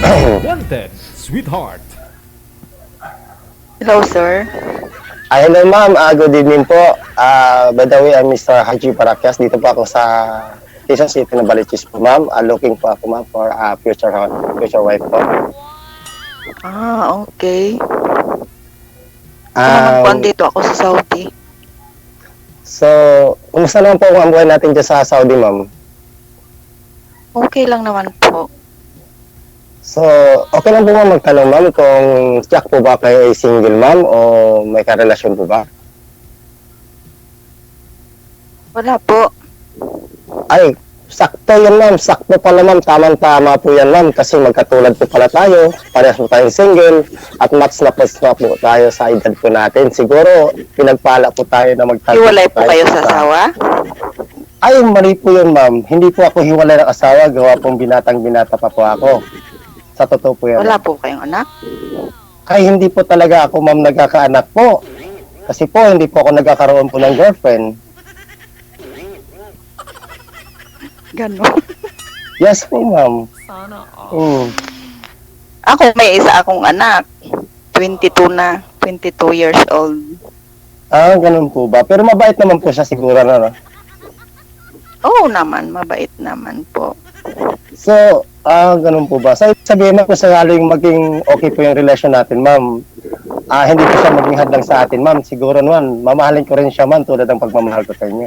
Wanted, sweetheart. Hello, sir. Hello ma'am, good evening po. By the way, I'm Mr. Haji Parakyas. Dito po ako sa Quezon City na Balichis po ma'am. Looking po ako ma'am for future wife po. Okay. Ako naman po, andito ako sa Saudi. So, kumusta naman po ang buhay natin dyan sa Saudi ma'am? Okay lang naman po. So, okay lang po ma'am magtanong ma'am kung Jack po ba kayo ay single ma'am o may karelasyon po ba? Wala po. Ay, sakto yan ma'am. Sakto pala ma'am. Tamang-tama po yan ma'am. Kasi magkatulad po pala tayo. Parehas po tayong single. At match na po tayo sa edad po natin. Siguro, pinagpala po tayo na magtanong. Hiwalay po kayo sa asawa? Ay, mali po yun ma'am. Hindi po ako hiwalay ng asawa. Gawa pong binatang-binata pa po ako. Sa totoo po yan. Wala po kayong anak? Ay, hindi po talaga ako ma'am nagkakaanak po. Kasi po, hindi po ako nagkakaroon po ng girlfriend. Ganon. Yes po ma'am. Sana Ako, may isa akong anak. 22 na. 22 years old. Ganun po ba? Pero mabait naman po siya siguro na, no? Oo naman, mabait naman po. So, ganun po ba? So, sabihin mo kung sakaling maging okay po yung relasyon natin, ma'am. Hindi po siya maging hadlang sa atin, ma'am. Siguro naman, mamahalin ko rin siya, ma'am, tulad ng pagmamahal ko sa inyo.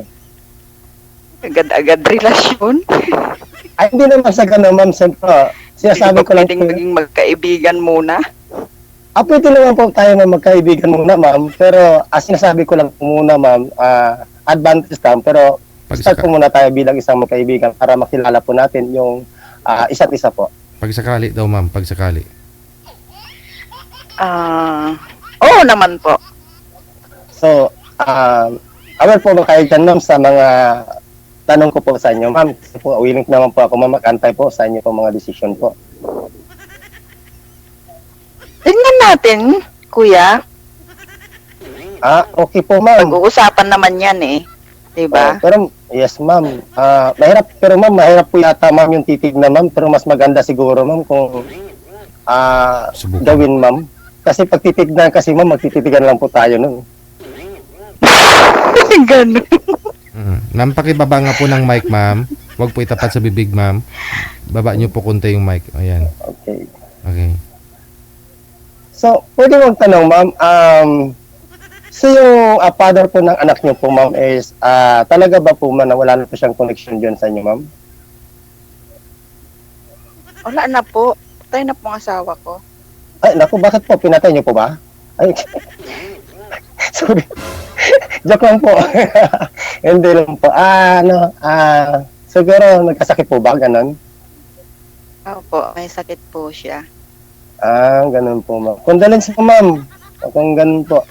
Agad-agad relasyon. Ay, hindi naman sa ganun, ma'am. Siyempre, sinasabi ko lang pwedeng maging magkaibigan muna. pwede naman po tayo na magkaibigan muna, ma'am. Pero, sinasabi ko lang po muna, ma'am, advantage lang. Pero, start po muna tayo bilang isang magkaibigan para makilala po natin yung isa't isa po. Pagsakali daw ma'am, pagsakali. Oo naman po. So, aware po ba kayo dyan, ma'am, sa mga tanong ko po sa inyo, ma'am? Kasi po, willing naman po ako, ma'am, mag-antay po sa inyo po mga desisyon po. Tingnan natin, kuya. Okay po, ma'am. Pag-uusapan naman yan eh. Diba? Pero, yes, ma'am. Mahirap, pero ma'am, mahirap po yata, ma'am, yung titignan, ma'am. Pero mas maganda siguro, ma'am, kung Subukan. gawin, ma'am. Kasi pag titignan kasi, ma'am, magtititigan lang po tayo nun. Ganun. Ma'am, pakibaba nga po ng mic ma'am. Huwag po itapat sa bibig ma'am. Baba niyo po konti yung mic. Ayan. Okay. Okay. So, pwede mong tanong, ma'am, so yung father po ng anak niyo po, ma'am, is talaga ba po, ma'am, na wala na po siyang connection dyan sa inyo, ma'am? Wala na po. Patay na po ang asawa ko. Ay, naku, bakit po? Pinatay niyo po ba? Ay, sorry. Joke lang po. Hindi lang po. Siguro nagkasakit po ba? Ganon? Opo, may sakit po siya. Ganon po, ma'am. Condolence po, ma'am. Kung ganon po.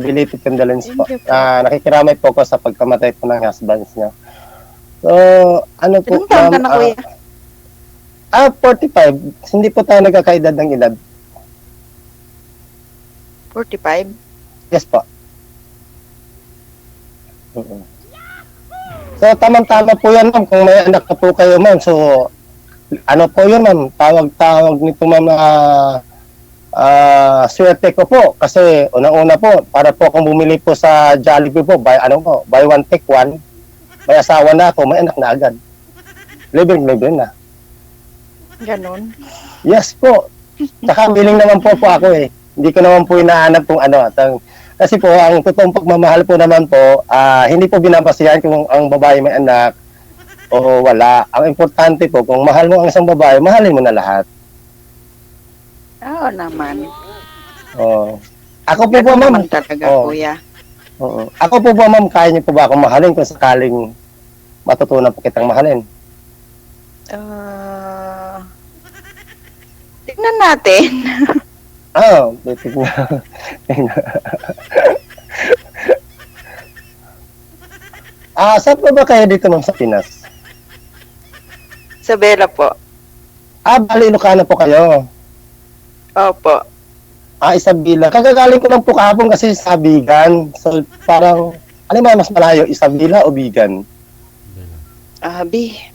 Belated condolence po. Thank you po. Nakikiramay po ko sa pagkamatay po ng husbands niya. So, ano po, Ilang taon ka na, kuya? 45. Hindi po tayo nagkakaedad ng edad. 45? Yes po. So, tamang-tama po yan, ma'am. Kung may anak na po kayo, ma'am. So, ano po yun, ma'am? Tawag nito, ma'am, na swerte ko po. Kasi, unang-una po, para po akong bumili po sa Jollibee po, buy one, take one. May asawa na ako, may anak na agad. Libre na. Ganon. Yes po. Tsaka, willing naman po ako eh. Hindi ko naman po hinahanap kung ano. Kasi po, ang totoong pagmamahal po naman po, hindi po binabasihan kung ang babae may anak o wala. Ang importante po, kung mahal mo ang isang babae, mahalin mo na lahat. Oo naman. Ako po Ganon po, ma'am. naman talaga, kuya. Ako po po, ma'am, kaya niyo po ba akong mahalin kung sakaling matutunan po kitang mahalin? Tingnan natin. Tingnan. Saan po ba kayo dito, ma'am, sa Pinas? Sa Bella po. Bali, Ilocano po kayo. Opo. Isabela. Kagagaling ko lang po kahapon kasi sa Bigan. So, parang, ano ba mas malayo? Isabela o Bigan?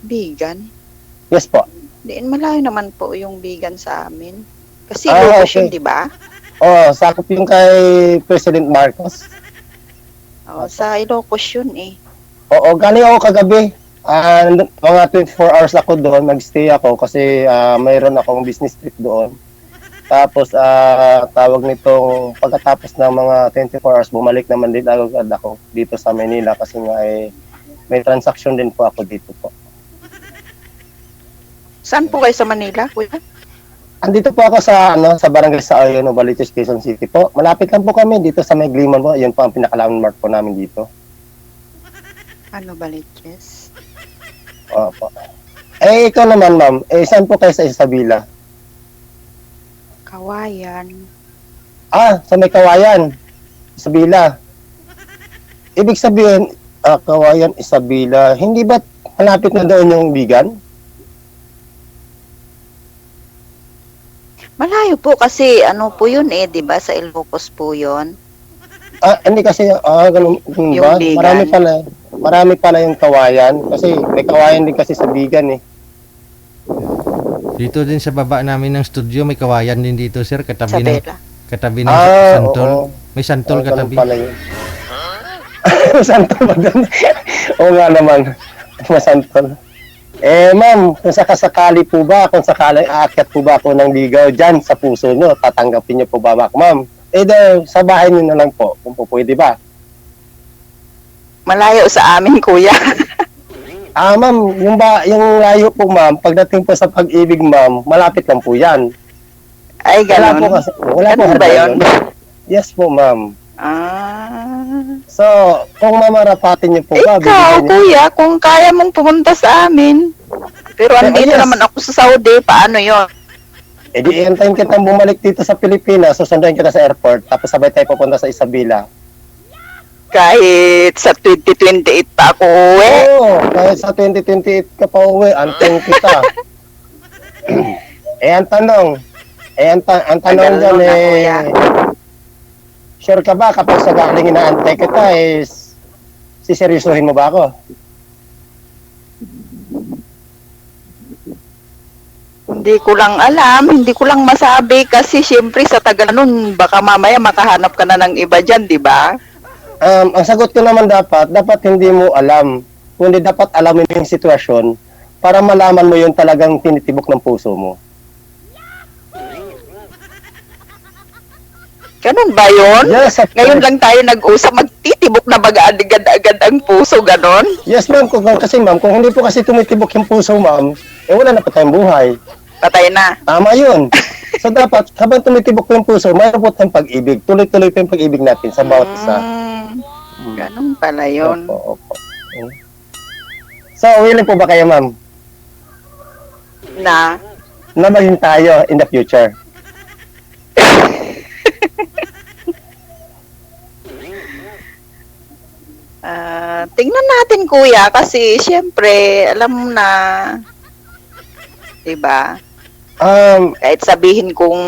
Bigan? Yes po. Diin malayo naman po yung Bigan sa amin. Kasi Ah, Ilocos okay. yun, di ba? Oh, sakop yung kay President Marcos. Sa Ilocos yun eh. Oo, galing ako kagabi. Mga 24 hours ako doon, nagstay ako kasi mayroon akong business trip doon. Tapos tawag nitong pagkatapos ng mga 24 hours, bumalik naman din agad ako dito sa Manila kasi nga may transaction din po ako dito po. Saan po kayo sa Manila, kuya? Andito po ako sa barangay sa Ayono, Novaliches, Quezon City po. Malapit lang po kami dito sa Megliman po. Yun po ang pinaka-landmark po namin dito. Ano ba, Liches? Opo. Ikaw naman, ma'am. Saan po kayo sa Isabela? Kawayan. Sa may Kawayan. Isabela. Ibig sabihin, Kawayan, Isabela. Hindi ba malapit na doon yung Bigan? Malayo po kasi ano po yun eh, di ba? Sa Ilocos po yun. Hindi kasi, ganun Yung ba? Bigan. Marami pala yung Kawayan. Kasi may Kawayan din kasi sa Bigan eh. Dito din sa baba namin ng studio, may kawayan din dito, sir. Katabi ng, Isabela. katabi ng santol. Oo. May santol Ganun katabi. pala yun. Masantol ba doon? Oo nga naman. Masantol. Ma'am, kung sakasakali po ba, kung sakaling aakyat po ba ako ng ligaw dyan sa puso nyo, tatanggapin nyo po ba ako, ma'am? Sa bahay nyo na lang po, kung po pwede ba? Malayo sa amin, kuya. Ma'am, yung layo po, ma'am, pagdating po sa pag-ibig, ma'am, malapit lang po yan. Ay, Wala po ganon. kasi, wala po Ganun ba hardly yun? Yes po, ma'am. Ah. So, kung mamarapatin niyo po ba, Ikaw, bibigyan niyo- kuya, kung kaya mong pumunta sa amin. Pero andito yes. naman ako sa Saudi, paano yon? di iantayin kitang bumalik dito sa Pilipinas, susunduin kita sa airport, tapos sabay tayo pupunta sa Isabela. Kahit sa 2028 pa ako uwi. Oo, kahit sa 2028 ka pa uwi, antayin kita. ang tanong, ang tanong Tagal dyan nun na, kuya. sure ka ba kapag sakaling inaantay kita siseryosohin mo ba ako? Hindi ko lang alam, hindi ko lang masabi kasi syempre sa tagal nun, baka mamaya makahanap ka na ng iba dyan, di ba? Ang sagot ko naman dapat hindi mo alam, kundi dapat alamin yung sitwasyon para malaman mo yung talagang tinitibok ng puso mo. Ganun ba yun? Yes, of Ngayon course. lang tayo nag-usap, magtitibok na baga agad-agad ang puso, ganon? Yes, ma'am. Kasi, ma'am, kung hindi po kasi tumitibok yung puso, ma'am, wala na pa tayong buhay. Patay na. Tama yun. So, dapat, habang tumitibok yung puso, mayroon po tayong pag-ibig. Tuloy-tuloy po yung pag-ibig natin sa bawat isa. Ganun pala yun. Opo. So, willing po ba kayo, ma'am, Na, na maging tayo in the future? tingnan natin kuya kasi syempre, alam mo na, 'di ba? Kahit sabihin kong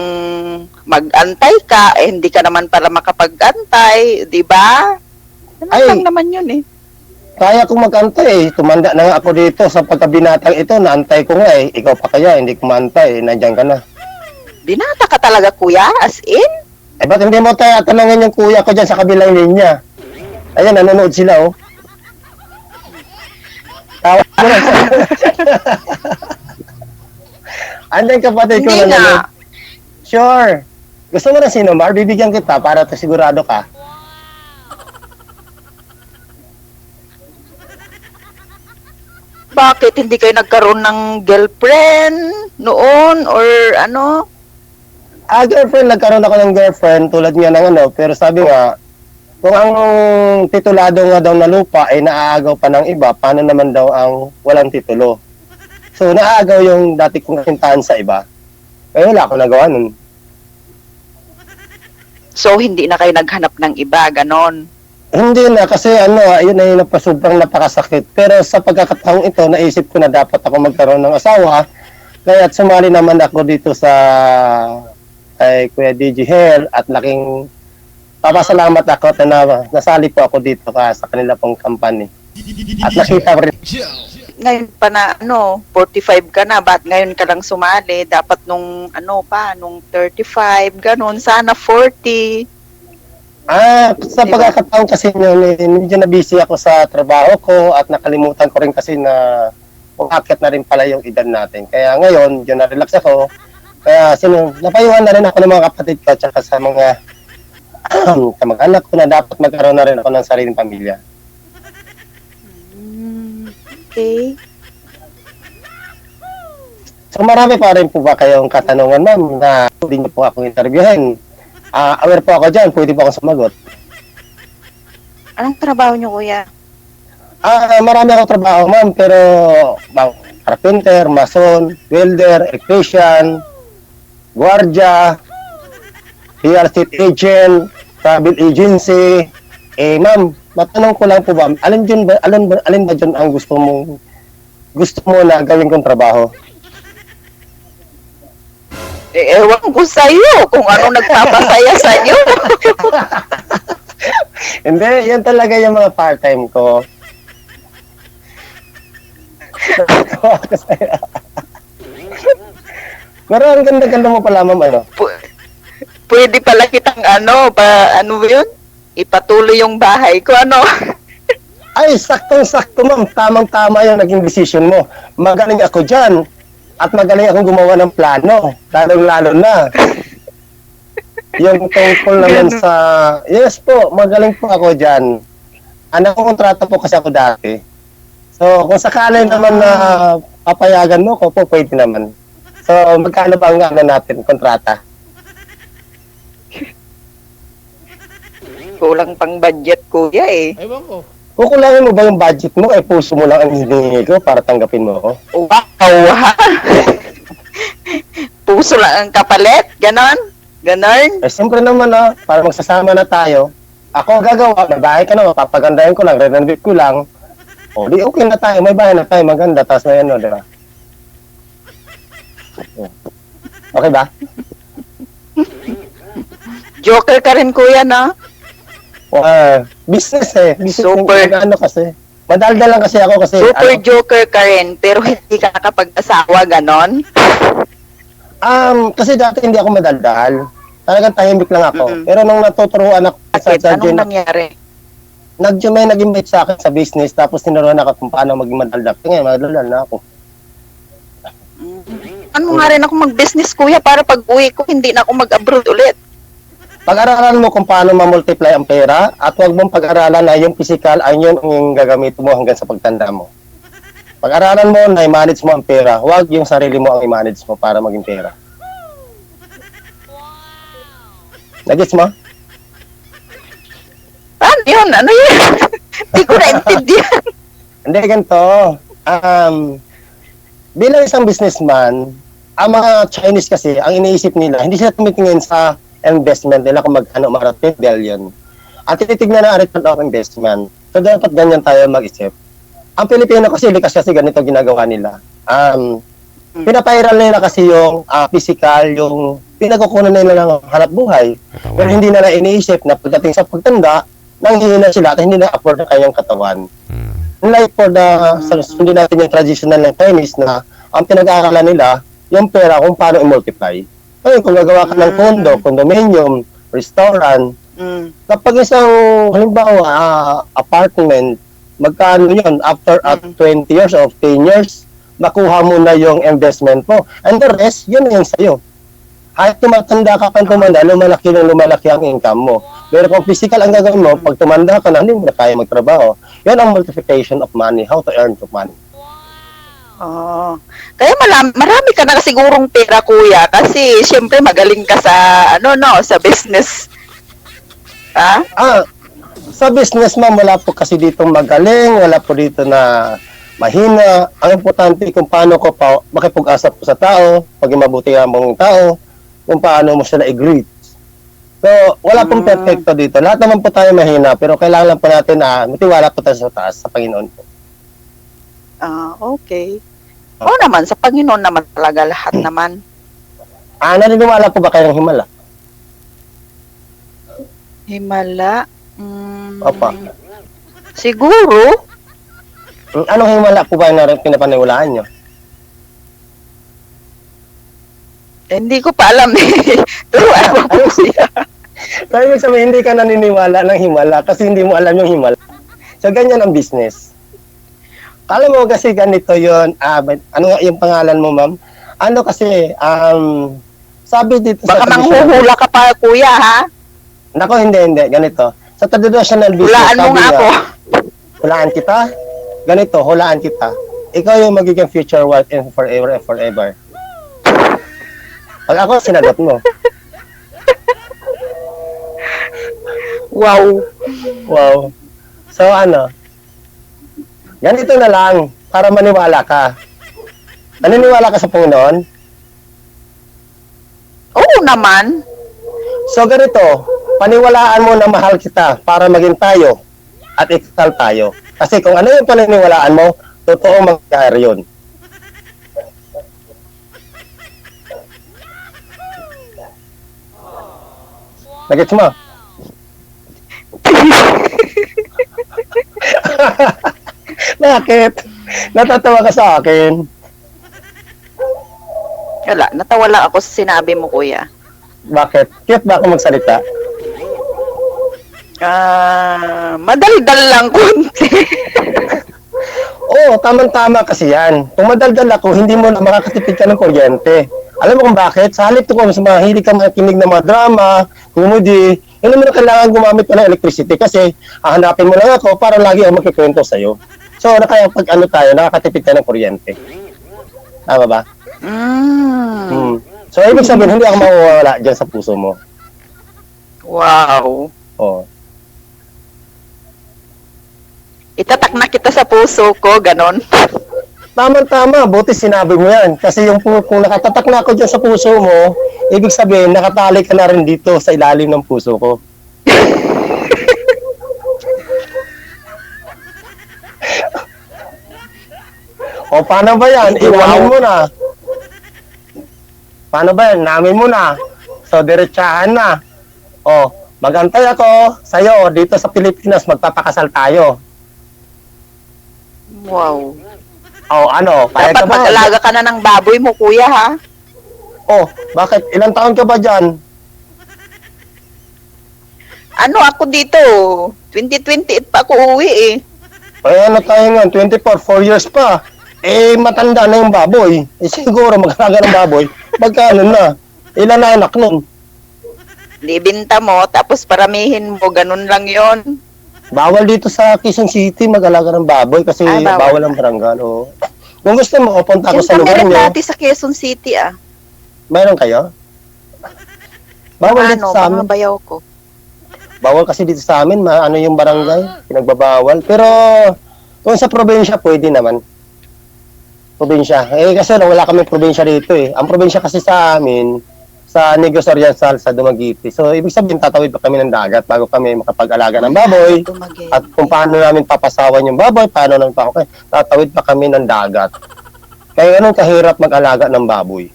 mag-antay ka, hindi ka naman para makapag-antay, 'di ba? Ganun Ay. lang naman 'yun eh. Kaya kong mag-antay. Tumanda na nga ako dito sa pagkabinatang ito. Naantay ko nga eh. Ikaw pa kaya, hindi ko maantay. Nandiyan ka na. Binata ka talaga kuya, as in? Ba't hindi mo tayo tanongin yung kuya ko dyan sa kabilang linya? Ayan, nanonood sila, oh. Tawa mo na siya. Andiyan kapatid ko Hindi nanonood. nga. Sure. Gusto mo na sino, Mar? Bibigyan kita para sigurado ka. Bakit hindi kayo nagkaroon ng girlfriend noon or ano? Girlfriend, nagkaroon ako ng girlfriend tulad nga ng ano, pero sabi nga, kung ang titulado nga daw na lupa ay naaagaw pa ng iba, paano naman daw ang walang titulo? So, naaagaw yung dati kong kintahan sa iba. Kaya wala akong nagawa nun. So, hindi na kayo naghanap ng iba, ganon. Hindi na, kasi ano, yun ay sobrang napakasakit. Pero sa pagkakataong ito, naisip ko na dapat ako magkaroon ng asawa. Kaya sumali naman ako dito sa kay Kuya DJ Hair at laking papasalamat ako na nasali po ako dito sa kanila pong company. At nakita ko rin ngayon pa na, 45 ka na, ba't ngayon ka lang sumali? Dapat nung, nung 35, ganun. Sana 40. Sa Diba? pagkakataon kasi yun, medyo na busy ako sa trabaho ko at nakalimutan ko rin kasi na umakyat na rin pala yung edad natin. Kaya ngayon, yun na-relax ako. Kaya napayuhan na rin ako ng mga kapatid ko at saka sa mga kamag-anak ko na dapat magkaroon na rin ako ng sariling pamilya. Okay. So marami pa rin po ba kayong katanungan, ma'am, na hindi niyo po ako interviewin? Aware po ako dyan, pwede po akong sumagot. Anong trabaho niyo, kuya? Marami akong trabaho, ma'am, pero carpenter, mason, welder, electrician, guardia, real estate agent, travel agency. Ma'am, matanong ko lang po ba, alin ba dyan ang gusto mo na gawin kong trabaho? Ewan ko sa'yo kung ano nagpapasaya sa'yo. Hindi, yan talaga yung mga part-time ko. Pero ang ganda-ganda mo pala, ma'am, ano? Pwede pala kitang ano ba yun? Ipatuloy yung bahay ko, Ay, saktong-sakto, ma'am. Tamang-tama yung naging decision mo. Magaling ako dyan. At magaling akong gumawa ng plano. Lalong-lalo na. Yung tungkol naman sa... Yes po, magaling po ako dyan. Anak ko kontrata po kasi ako dati. So, kung sakali naman na papayagan mo ko po, pwede naman. So, magkano ba ang natin, kontrata? Kulang pang budget, kuya eh. Ewan ko. Kukulangin mo ba yung budget mo? Puso mo lang ang hinihingi ko para tanggapin mo ako. Wow, ha? Puso lang ang kapalit? Ganon? Siyempre naman para magsasama na tayo. Ako gagawa, may bahay ka na, papagandahin ko lang, renovate ko lang. O, di okay na tayo, may bahay na tayo, maganda, tapos na yan, di ba? Okay ba? Joker ka rin, kuya, Business business Super. Ano kasi, madaldal lang kasi ako kasi, Super joker ka rin, pero hindi ka kapag-asawa, ganon? kasi dati hindi ako madaldal. Talagang tahimik lang ako. Mm-mm. Pero nung natuturuan ako Bakit? Anong nangyari? may nag-invite sa akin sa business, tapos tinuruan ako kung paano maging madaldal. Ngayon, madaldal na ako. Ano nga rin ako mag-business, kuya, para pag uwi ko, hindi na ako mag-abroad ulit. Pag-aralan mo kung paano ma-multiply ang pera at huwag mong pag-aralan na yung physical ay yun ang gagamitin mo hanggang sa pagtanda mo. Pag-aralan mo na i-manage mo ang pera, huwag yung sarili mo ang i-manage mo para maging pera. Nagets mo? Ano yun? Hindi ko naintindihan. Hindi, ganito. Bilang isang businessman, ang mga Chinese kasi, ang iniisip nila, hindi sila tumitingin sa investment nila kung magkano marating billion. Ang tinitignan na return of investment. So, dapat ganyan tayo mag-isip. Ang Pilipino kasi, likas kasi ganito ginagawa nila. Pinapairal nila kasi yung physical, yung pinagkukunan nila ng hanap buhay. Pero hindi nila iniisip na pagdating sa pagtanda, nanghihina sila at hindi na afford ang kanyang katawan. Like for hindi natin yung traditional ng Chinese na ang pinag-aaralan nila, yung pera kung paano i-multiply. Ngayon, kung gagawa ka ng condo, condominium, restaurant, kapag isang, halimbawa, apartment, magkano yun? After 20 years or 10 years, makuha mo na yung investment mo. And the rest, yun na yun sa'yo. Kahit tumatanda ka pang tumanda, lumalaki ang income mo. Pero kung physical ang gagawin mo, pag tumanda ka na, hindi mo na kaya magtrabaho. Yan ang multiplication of money, how to earn of money. Oh. Kaya marami ka na sigurong pera, kuya, kasi syempre magaling ka sa sa business. Ha? Sa business, ma'am, wala po kasi dito magaling, wala po dito na mahina. Ang importante kung paano ko pa makipag-usap po sa tao, paging mabuti ang mga tao, kung paano mo sila i-greet. So, wala pong perfecto dito. Lahat naman po tayo mahina, pero kailangan lang po natin na matiwala po tayo sa taas, sa Panginoon po. Okay. Oo naman, sa Panginoon naman talaga lahat naman. Naniniwala po ba kayo ng Himala? Himala? Opa. Siguro. Anong himala po ba na pinapaniwalaan nyo? Hindi ko pa alam eh. Turuan mo po siya. So, ibig sabihin, hindi ka naniniwala ng himala kasi hindi mo alam yung himala. So, ganyan ang business. Alam mo kasi ganito yon. Ano nga yung pangalan mo, ma'am? Ano kasi, sabi dito Baka sa manghuhula ka pa, kuya, ha? Nako, hindi. Ganito. Sa traditional business, Hulaan mo nga ako. Hulaan kita? Ganito, hulaan kita. Ikaw yung magiging future wife and forever and forever. Pag ako, sinagot mo. Wow. Wow. So, ganito na lang, para maniwala ka. Naniniwala ka sa Panginoon? Oo naman. So, ganito, paniwalaan mo na mahal kita para maging tayo at ikasal tayo. Kasi kung ano yung paniniwalaan mo, totoo mangyayari yun. Nagets mo? Bakit? Natatawa ka sa akin. Wala, natawa lang ako sa sinabi mo, kuya. Bakit? Cute ba ako magsalita? Madaldal lang konti. Oo, tamang-tama kasi yan. Kung madaldal ako, hindi mo na makakatipid ka ng kuryente. Alam mo kung bakit? Sa halip ko, mas mahilig ka makinig ng mga drama, comedy, hindi mo na kailangan gumamit ka ng electricity kasi hahanapin mo lang ako para lagi ako magkikwento sa'yo. So, kaya pag tayo, nakakatipid ka ng kuryente. Tama ba? So, ibig sabihin, hindi ako mawawala dyan sa puso mo. Wow. Oo. Itatak na kita sa puso ko, ganon. Tama-tama, buti sinabi mo yan. Kasi kung nakatatak na ako dyan sa puso mo, ibig sabihin, nakatali ka na rin dito sa ilalim ng puso ko. O, paano ba yan? Iwanan mo na. Paano ba yan? Namin mo na. So, diretsahan na. O, magantay ako sa'yo dito sa Pilipinas, magpapakasal tayo. Wow. O, payag Dapat ka ba? mag-alaga ka na ng baboy mo, kuya, ha? Oh, bakit? Ilang taon ka ba dyan? Ako dito, 2028 pa ako uwi eh. Ay, tayo nga, 24, 4 years pa. Matanda na yung baboy. Siguro, mag-alaga ng baboy. Magkano na? Ilan na anak nun? Libinta mo, tapos paramihin mo, ganun lang yon. Bawal dito sa Quezon City mag-alaga ng baboy kasi bawal ang barangay. Oh. Kung gusto mo, punta ako sa lugar meron nyo. dati sa Quezon City, ah. Mayroon kayo? Bawal dito sa amin. Mga bayaw ko. Bawal kasi dito sa amin, yung barangay, pinagbabawal. Pero kung sa probinsya, pwede naman. Probinsya. Kasi wala kami probinsya dito eh. Ang probinsya kasi sa amin, sa Negros Oriental, sa Dumaguete. So, ibig sabihin, tatawid pa kami ng dagat bago kami makapag-alaga ng baboy. At kung paano namin papasawan yung baboy, paano namin tatawid pa kami ng dagat. Kaya ganun kahirap mag-alaga ng baboy.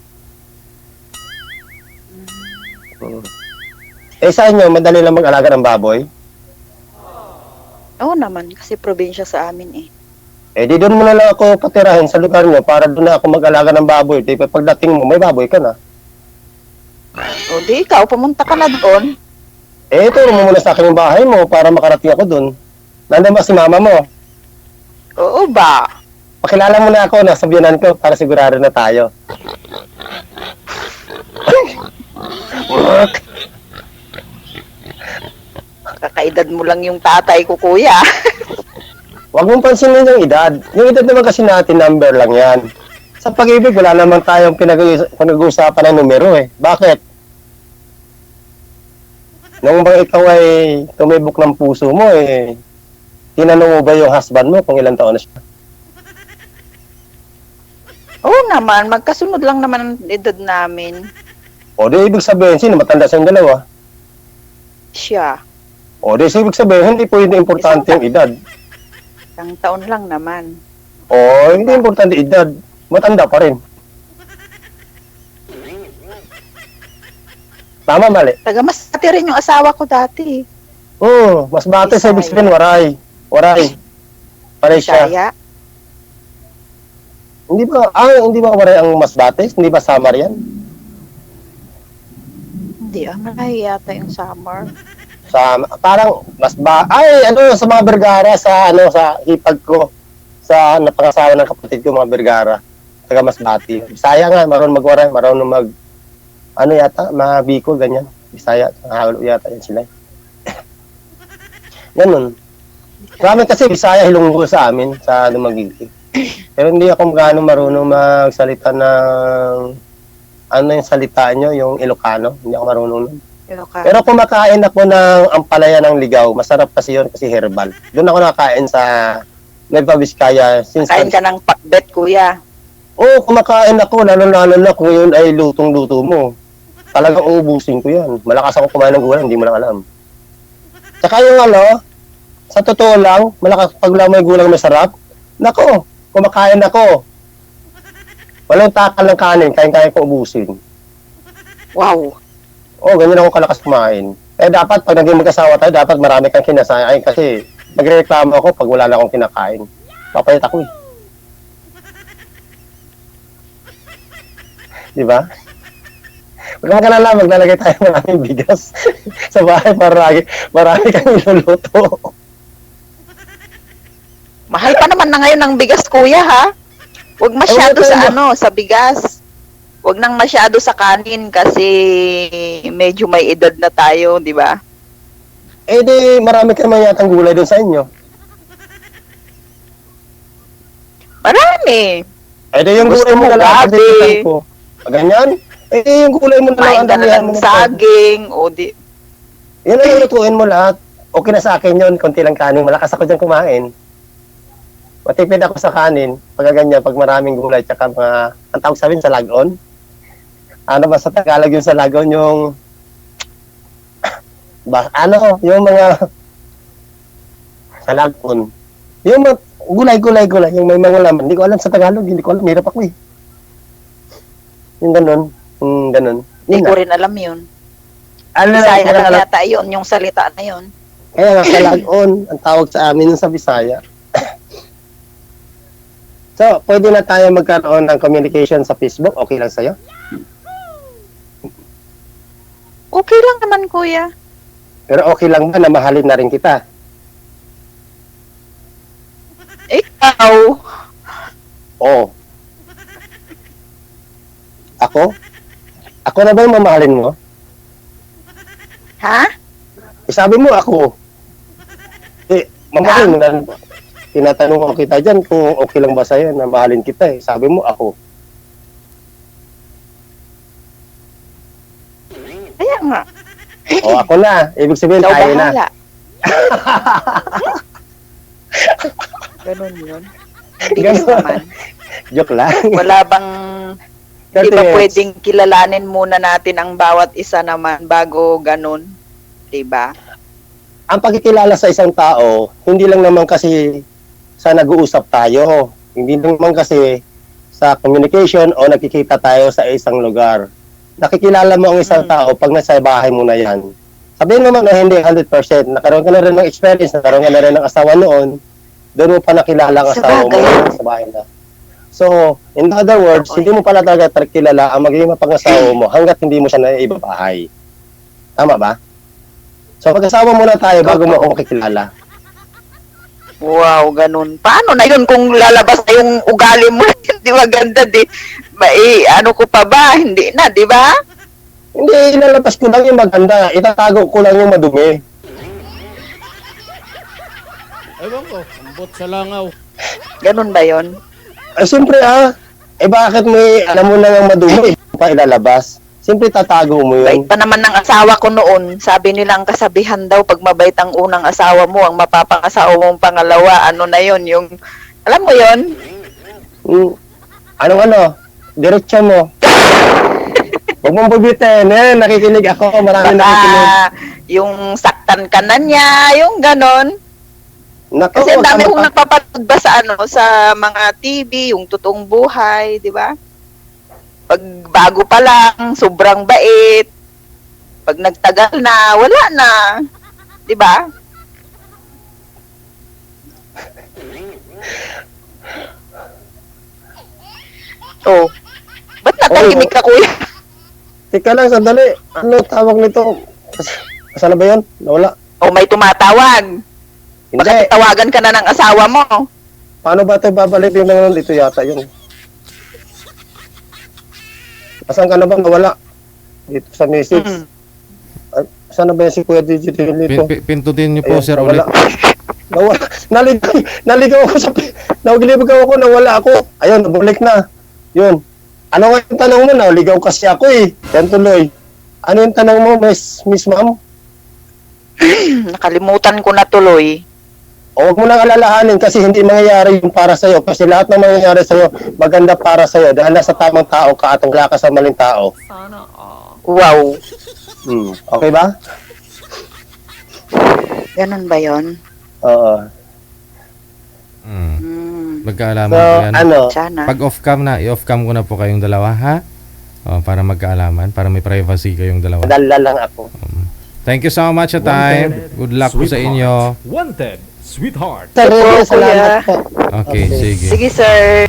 Sa inyo, madali lang mag-alaga ng baboy? Oo naman, kasi probinsya sa amin eh. Di doon mo na lang ako patirahin sa lugar nyo para doon na ako mag-alaga ng baboy. Di pagdating mo, may baboy ka na. O di ikaw, pumunta ka na doon. Turo mo muna sa akin yung bahay mo para makarating ako doon. Nandiyan ba si mama mo? Oo ba? Pakilala mo na ako, nasa biyanan ko para sigurado na tayo. Kakaedad mo lang yung tatay ko, kuya. Huwag mong pansinin yung edad. Yung edad naman kasi natin, number lang yan. Sa pag-ibig, wala naman tayong pinag-uusapan ng numero eh. Bakit? Nung bang ikaw ay tumibok ng puso mo tinanong mo ba yung husband mo kung ilang taon na siya? Oo naman, magkasunod lang naman ang edad namin. O di ibig sabihin, sino matanda sa dalawa? Siya. O di ibig sabihin, hindi pwede importante yung edad. Isang taon lang naman. O hindi importante edad. Matanda pa rin. Tama, mali. Taga Masbate rin yung asawa ko dati. Mas bata sa ibig sabihin, waray. Waray. Paray siya. Bisaya. Hindi ba wala ang Masbate? Hindi ba Samar yan? Hindi, malayo yata yung summer. Parang sa mga Vergara sa hipag ko sa napangasawa ng kapatid ko mga Vergara taga Masbate. Bisaya nga marunong magwaray, marunong yata mga Bicol ganyan. Bisaya, halo yata yan sila. Ganun. Marami kasi Bisaya Ilonggo sa amin sa Dumaguete. Pero hindi ako gaano marunong magsalita ng yung salita nyo, yung Ilocano. Hindi ako marunong nun. Pero kumakain ako ng ampalaya ng ligaw. Masarap kasi yun kasi herbal. Doon ako nakakain sa Nueva Vizcaya. Kain ka ng pakbet, kuya. Oo, kumakain ako. Lalo na kung yun ay lutong-luto mo. Talagang uubusin ko yan. Malakas ako kumain ng gulay, hindi mo lang alam. Tsaka yung sa totoo lang, malakas pag may gulang masarap, nako, kumakain ako. Walang takal ng kanin, kain-kain ko ubusin. Wow. Oo, ganyan ako kalakas kumain. Dapat, pag naging mag-asawa tayo, dapat marami kang kinasayang kasi magreklamo ako pag wala na akong kinakain. Papayat ako eh. Di ba? Wala ka na lang, maglalagay tayo maraming bigas sa bahay para marami kang niluluto. Mahal pa naman na ngayon ng bigas, kuya, ha? Huwag masyado sa bigas. Huwag nang masyado sa kanin kasi medyo may edad na tayo, di ba? Di marami ka naman yatang gulay doon sa inyo. Marami. Di yung Gusto gulay mo mo na lang gabi. ko. Ganyan? Yung gulay mo na lang. Kain ka na ng saging, o di... Yan ang lutuin mo lahat. Okay na sa akin yun, konti lang kanin. Malakas ako dyan kumain. Matipid ako sa kanin. Pag ganyan, pag maraming gulay, tsaka mga, ang tawag sabihin sa lagon. Ano ba sa Tagalog yung sa lagon, yung yung mga sa lagon. Yung mga gulay, yung may mga laman. Hindi ko alam sa Tagalog, hindi ko alam. Hirap ako eh. Yung ganun. Hindi ko rin alam yun. Bisaya Bisaya lang yata yun, yung salita na yun. Kaya nga, sa lagon, ang tawag sa amin sa Bisaya. So, pwede na tayo magkaroon ng communication sa Facebook. Okay lang sa'yo? Okay lang naman, kuya. Pero okay lang ba na mahalin na rin kita? Ikaw, Oo. Ako? Ako na ba yung mamahalin mo? ha? Sabi mo ako. Mamahalin mo na rin. Tinatanong ko kita dyan kung okay lang ba sa'yo na mahalin kita eh. Sabi mo ako. Kaya nga. O ako na. Ibig sabihin Ikaw tayo na. bahala. Ganun yun. Bilis Ganun. naman. Joke lang. Wala bang... Di 30 ba minutes. pwedeng kilalanin muna natin ang bawat isa naman bago ganun? Di ba? Ang pagkikilala sa isang tao, hindi lang naman kasi sa nag-uusap tayo. Hindi naman kasi sa communication o nakikita tayo sa isang lugar. Nakikilala mo ang isang tao pag nasa bahay mo na yan. Sabihin naman na hindi 100%. Nakaroon ka na rin ng experience, nakaroon ka na rin ng asawa noon. Doon mo pa nakilala ang asawa mo sa bahay na. So, in other words, hindi mo pala talaga kilala ang magiging mapangasawa mo hanggat hindi mo siya naibabahay. Tama ba? So, pag-asawa muna tayo bago mo ako makikilala. Wow, ganun. Paano na yun kung lalabas na yung ugali mo? Hindi maganda, di. Ano ko pa ba? Hindi na, di ba? Hindi, ilalabas ko lang yung maganda. Itatago ko lang yung madumi. Ewan ko, ambot sa langaw. Ganun ba yun? Ay, siyempre bakit may, alam mo na yung madumi, pa ilalabas? Siyempre tatago mo Bait yun. pa naman ng asawa ko noon. Sabi nila ang kasabihan daw, pag mabait ang unang asawa mo, ang mapapangasawa mong pangalawa, ano na yun? Yung, alam mo yun? Diretso mo. Huwag mong bubitin, nakikinig ako, marami nakikinig. Baka yung saktan ka na niya, yung ganon. Nako, Kasi ang dami tama kong ka. napapanood ba sa mga TV, yung totoong buhay, di ba? Pag bago pa lang, sobrang bait. Pag nagtagal na, wala na. Di ba? Oh. Ba't natahimik ka, kuya? Teka lang, sandali. Ano tawag nito? Asan na ba yun? Nawala. Oh, may tumatawag. Baka Hindi. tawagan ka na ng asawa mo. Paano ba ito babalik yung nangyayari dito yata yun? Asan ka na ba? Nawala. Dito sa message. Mm. Ay, saan na ba yan si Kuya Digital dito? Pindutin niyo po, Ayun, sir, nawala. ulit. Nawala. Naligaw ako sa... Naligaw ako, nawala ako. Ayun, nabalik na. Yun. Ano nga yung tanong mo? Naligaw kasi ako eh. Yan tuloy. Ano yung tanong mo, Miss Ma'am? Nakalimutan ko na tuloy. O huwag mo nang alalahanin kasi hindi mangyayari yung para sa'yo. Kasi lahat ng mangyayari sa'yo, maganda para sa'yo. Dahil nasa tamang tao ka at wala ka sa maling tao. Wow. Okay ba? Ganun ba yon? Oo. Magkaalaman So, po yan. ano? Sana. Pag off-cam na, i-off cam ko na po kayong dalawa, ha? Para magkaalaman, para may privacy kayong dalawa. Madala lang ako. Thank you so much at time. Good luck po sa inyo. Wanted, sweetheart. Sarili, Kuya. salamat po. Okay, sige. Sige, sir.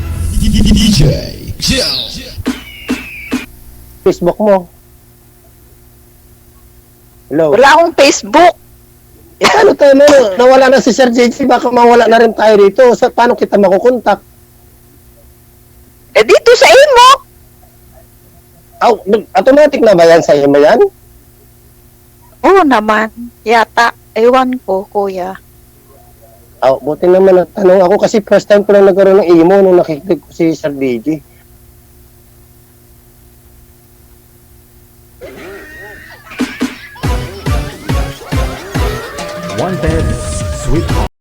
Facebook mo. Hello. Wala akong Facebook. Ano tayo na? Nawala na si Sir JJ, baka mawala na rin tayo dito. Paano kita makukontak? Eh, dito sa imo. Automatic na ba yan sa imo yan? Oo naman. Yata. Ewan ko, kuya. Buti naman ang tanong ako kasi first time ko lang nagkaroon ng imo nung nakikinig ko si Sir DJ. Wanted, sweetheart.